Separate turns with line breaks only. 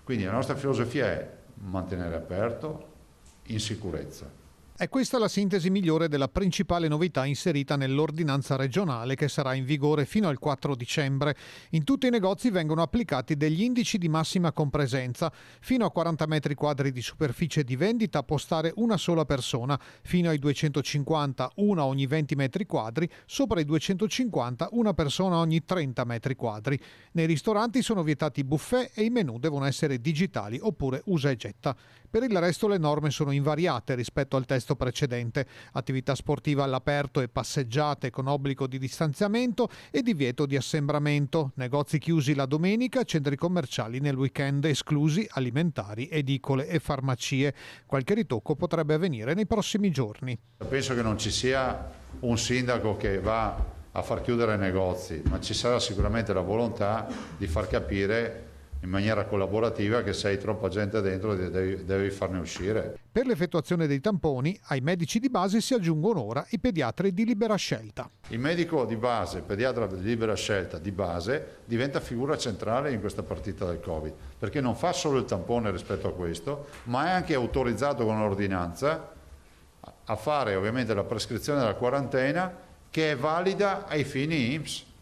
Quindi la nostra filosofia è mantenere aperto in sicurezza.
È questa la sintesi migliore della principale novità inserita nell'ordinanza regionale che sarà in vigore fino al 4 dicembre. In tutti i negozi vengono applicati degli indici di massima compresenza. Fino a 40 metri quadri di superficie di vendita può stare una sola persona, fino ai 250 una ogni 20 metri quadri, sopra i 250 una persona ogni 30 metri quadri. Nei ristoranti sono vietati i buffet e i menù devono essere digitali oppure usa e getta. Per il resto le norme sono invariate rispetto al testo precedente: attività sportiva all'aperto e passeggiate con obbligo di distanziamento e divieto di assembramento, negozi chiusi la domenica, centri commerciali nel weekend, esclusi alimentari, edicole e farmacie. Qualche ritocco potrebbe avvenire nei prossimi giorni.
Penso che non ci sia un sindaco che va a far chiudere negozi, ma ci sarà sicuramente la volontà di far capire in maniera collaborativa che se hai troppa gente dentro devi farne uscire.
Per l'effettuazione dei tamponi, ai medici di base si aggiungono ora i pediatri di libera scelta.
Il medico di base, il pediatra di libera scelta di base, diventa figura centrale in questa partita del Covid, perché non fa solo il tampone rispetto a questo, ma è anche autorizzato con un'ordinanza a fare ovviamente la prescrizione della quarantena, che è valida ai fini INPS.